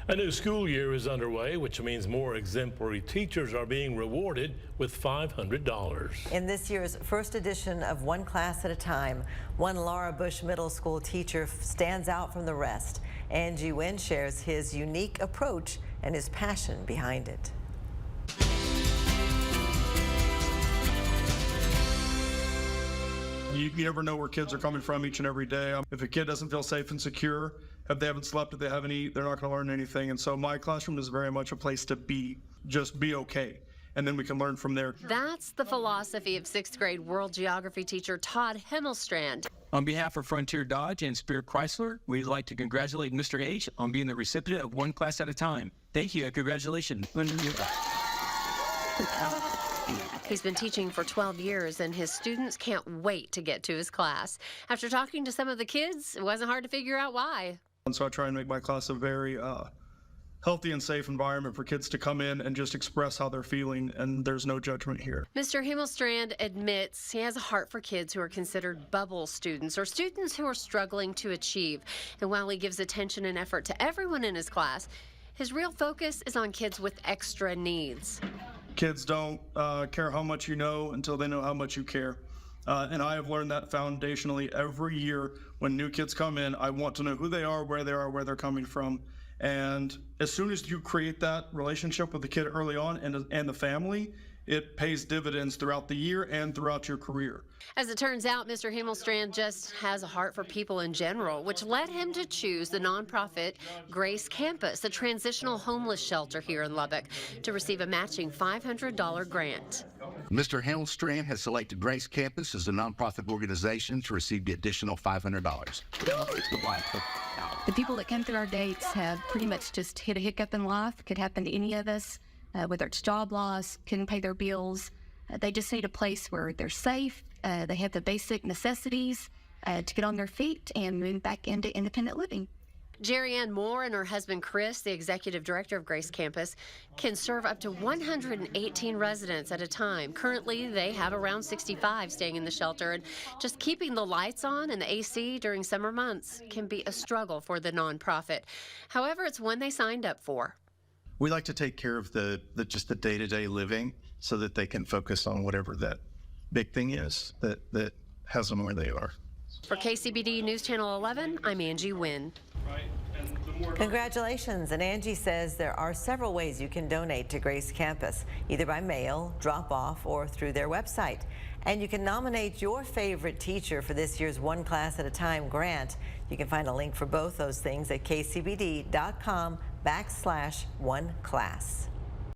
A new school year is underway, which means more exemplary teachers are being rewarded with $500. In this year's first edition of One Class at a Time, one Laura Bush Middle School teacher stands out from the rest. Angie Wynn shares his unique approach and his passion behind it. You never know where kids are coming from each and every day. If a kid doesn't feel safe and secure, if they haven't slept, if they haven't eaten, they're not going to learn anything. And so my classroom is very much a place to be, just be okay. And then we can learn from there. That's the philosophy of 6th grade world geography teacher Todd Himmelstrand. On behalf of Frontier Dodge and Spirit Chrysler, we'd like to congratulate Mr. H on being the recipient of One Class at a Time. Thank you and congratulations. He's been teaching for 12 years, and his students can't wait to get to his class. After talking to some of the kids, it wasn't hard to figure out why. And so I try and make my class a very healthy and safe environment for kids to come in and just express how they're feeling, and there's no judgment here. Mr. Himmelstrand admits he has a heart for kids who are considered bubble students or students who are struggling to achieve. And while he gives attention and effort to everyone in his class, his real focus is on kids with extra needs. Kids don't care how much you know until they know how much you care. And I have learned that foundationally every year. When new kids come in, I want to know who they are, where they're coming from. And as soon as you create that relationship with the kid early on and the family, it pays dividends throughout the year and throughout your career. As it turns out, Mr. Himmelstrand just has a heart for people in general, which led him to choose the nonprofit Grace Campus, a transitional homeless shelter here in Lubbock, to receive a matching $500 grant. Mr. Himmelstrand has selected Grace Campus as a nonprofit organization to receive the additional $500. The people that come through our gates have pretty much just hit a hiccup in life. Could happen to any of us. Whether it's job loss, couldn't pay their bills. They just need a place where they're safe, they have the basic necessities to get on their feet and move back into independent living. Jerry Ann Moore and her husband Chris, the executive director of Grace Campus, can serve up to 118 residents at a time. Currently, they have around 65 staying in the shelter, and just keeping the lights on and the AC during summer months can be a struggle for the nonprofit. However, it's one they signed up for. We like to take care of the day-to-day living so that they can focus on whatever that big thing is that has them where they are. For KCBD News Channel 11, I'm Angie Wynn. Congratulations. And Angie says there are several ways you can donate to Grace Campus, either by mail, drop off, or through their website. And you can nominate your favorite teacher for this year's One Class at a Time grant. You can find a link for both those things at kcbd.com/oneclass.